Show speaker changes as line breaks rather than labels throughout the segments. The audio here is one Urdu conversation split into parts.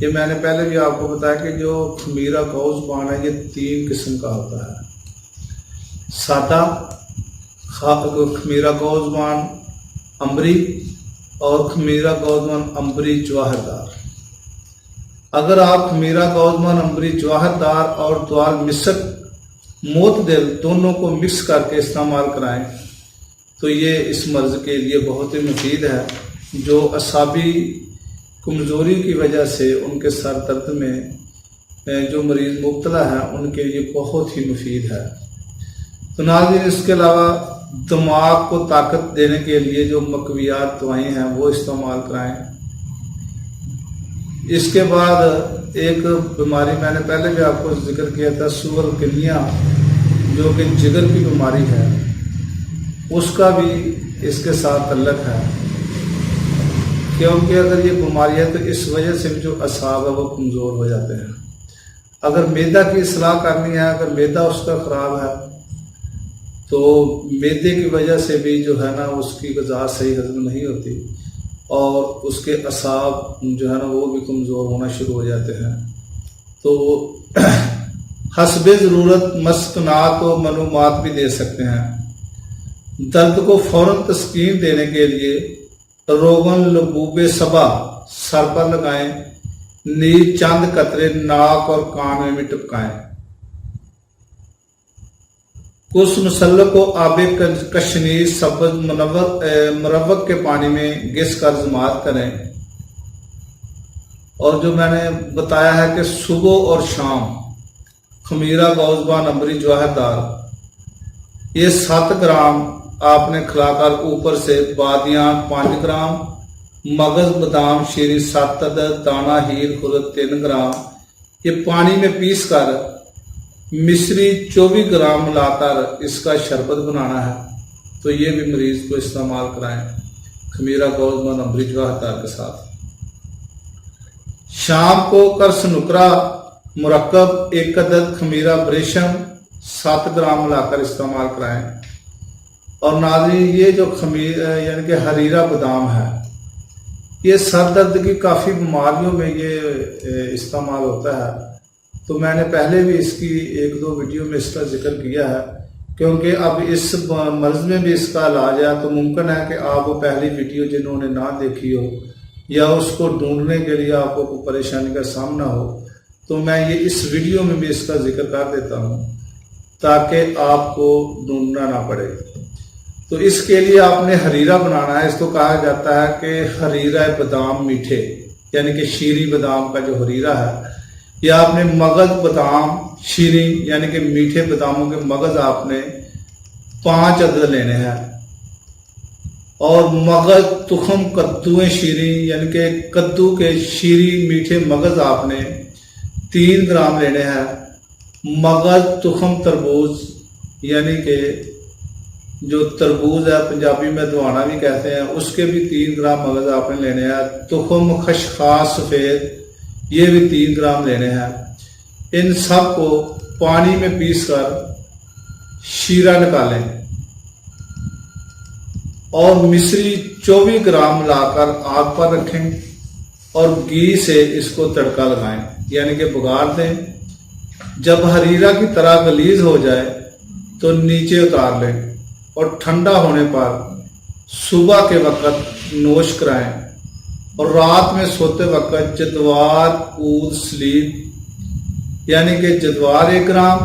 یہ میں نے پہلے بھی آپ کو بتایا کہ جو خمیرہ گاؤ زبان ہے یہ 3 قسم کا ہوتا ہے، سادہ خمیرہ گاؤ زبان امبری اور خمیرہ گاؤ زبان امبری جواہر دار۔ اگر آپ خمیرہ گاؤ زبان امبری جواہر دار اور دوال مسک معتدل دونوں کو مکس کر کے استعمال کرائیں تو یہ اس مرض کے لیے بہت ہی مفید ہے۔ جو اعصابی کمزوری کی وجہ سے ان کے سر درد میں جو مریض مبتلا ہے ان کے لیے بہت ہی مفید ہے۔ تو ناظرین، اس کے علاوہ دماغ کو طاقت دینے کے لیے جو مقویات دوائیں ہیں وہ استعمال کرائیں۔ اس کے بعد ایک بیماری میں نے پہلے بھی آپ کو ذکر کیا تھا، سور کنیا جو کہ جگر کی بیماری ہے، اس کا بھی اس کے ساتھ تعلق ہے، کیونکہ اگر یہ بیماری ہے تو اس وجہ سے جو اعصاب ہے وہ کمزور ہو جاتے ہیں۔ اگر معدہ کی اصلاح کرنی ہے، اگر معدہ اس کا خراب ہے تو معدے کی وجہ سے بھی جو ہے نا اس کی غذا صحیح ہضم نہیں ہوتی اور اس کے اعصاب جو ہے نا وہ بھی کمزور ہونا شروع ہو جاتے ہیں۔ تو حسب ضرورت مسکنات و معلومات بھی دے سکتے ہیں۔ درد کو فوراً تسکین دینے کے لیے روغن لبوب صبا سر پر لگائیں، نیز چند قطرے ناک اور کان میں بھی ٹپکائیں۔ اس مسلح کو آب کشنیر سبز مروق کے پانی میں گھس کر ضماد کریں۔ اور جو میں نے بتایا ہے کہ صبح اور شام خمیرہ گاؤ زبان امبری جواہر دار یہ 7 گرام آپ نے کھلا کر اوپر سے بادیان 5 گرام، مغز بادام شیریں 7 عدد، دانہ ہیر خرد 3 گرام یہ پانی میں پیس کر مصری 24 گرام ملا کر اس کا شربت بنانا ہے۔ تو یہ بھی مریض کو استعمال کرائیں خمیرہ گاؤ زبان امبری جواہر دار کے ساتھ۔ شام کو کرس نکرا مرکب 1 عدد خمیرہ بریشم 7 گرام ملا کر استعمال کرائیں۔ اور ناظرین، یہ جو یعنی کہ حریرہ بادام ہے یہ سر درد کی کافی بیماریوں میں یہ استعمال ہوتا ہے۔ تو میں نے پہلے بھی اس کی 1-2 ویڈیو میں اس کا ذکر کیا ہے، کیونکہ اب اس مرض میں بھی اس کا علاج ہے۔ تو ممکن ہے کہ آپ وہ پہلی ویڈیو جنہوں نے نہ دیکھی ہو یا اس کو ڈھونڈنے کے لیے آپ کو کوئی پریشانی کا سامنا ہو تو میں یہ اس ویڈیو میں بھی اس کا ذکر کر دیتا ہوں تاکہ آپ کو ڈھونڈنا نہ پڑے۔ تو اس کے لیے آپ نے حریرہ بنانا ہے۔ اس کو کہا جاتا ہے کہ حریرہ بادام میٹھے، یعنی کہ شیریں بادام کا جو حریرہ ہے، یا آپ نے مغز بادام شیریں یعنی کہ میٹھے باداموں کے مغز آپ نے 5 عدد لینے ہیں، اور مغز تخم کدویں شیریں یعنی کہ کدو کے شیریں میٹھے مغز آپ نے 3 گرام لینے ہیں۔ مغز تخم تربوز یعنی کہ جو تربوز ہے پنجابی میں دوانا بھی کہتے ہیں، اس کے بھی 3 گرام مغز آپ نے لینے ہیں۔ تخم خشخاش سفید یہ بھی 3 گرام لینے ہیں۔ ان سب کو پانی میں پیس کر شیرہ نکالیں اور مصری 24 گرام ملا کر آگ پر رکھیں اور گھی سے اس کو تڑکا لگائیں یعنی کہ بگار دیں۔ جب حریرہ کی طرح غلیظ ہو جائے تو نیچے اتار لیں اور ٹھنڈا ہونے پر صبح کے وقت نوش کرائیں، اور رات میں سوتے وقت جدوار عود سلیب یعنی کہ جدوار 1 گرام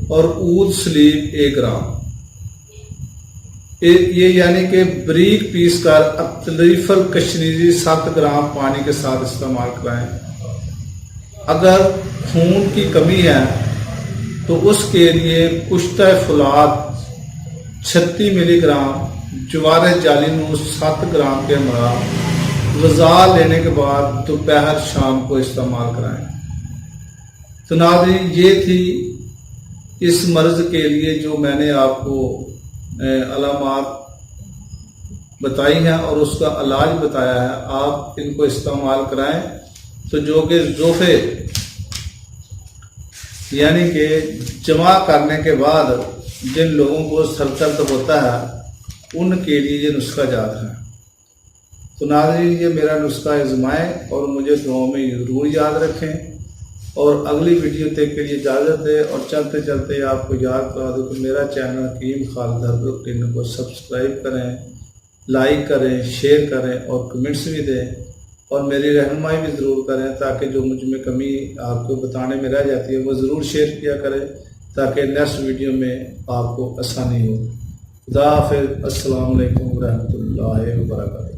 اور عود سلیب 1 گرام یہ یعنی کہ بریک پیس کر اطلیف الکشنیزی 7 گرام پانی کے ساتھ استعمال کرائیں۔ اگر خون کی کمی ہے تو اس کے لیے کشتہ فولاد 36 ملی گرام، جوار جالینوس 7 گرام کے ہمراہ غذا لینے کے بعد دوپہر شام کو استعمال کرائیں۔ تو ناظرین، یہ تھی اس مرض کے لیے جو میں نے آپ کو علامات بتائی ہیں اور اس کا علاج بتایا ہے۔ آپ ان کو استعمال کرائیں تو جو کہ زوفے یعنی کہ جمع کرنے کے بعد جن لوگوں کو سر درد ہوتا ہے ان کے لیے یہ نسخہ جات ہے۔ تو ناظرین یہ میرا نسخہ آزمائیں اور مجھے دعاؤں میں ضرور یاد رکھیں، اور اگلی ویڈیو تک کے لیے اجازت ہے، اور چلتے چلتے آپ کو یاد کرا دوں کہ میرا چینل حکیم خالد حرب کو سبسکرائب کریں، لائک کریں، شیئر کریں اور کمنٹس بھی دیں، اور میری رہنمائی بھی ضرور کریں تاکہ جو مجھ میں کمی آپ کو بتانے میں رہ جاتی ہے وہ ضرور شیئر کیا کریں تاکہ نیکسٹ ویڈیو میں آپ کو آسانی ہو۔ خدا حافظ، السلام علیکم ورحمۃ اللہ وبرکاتہ۔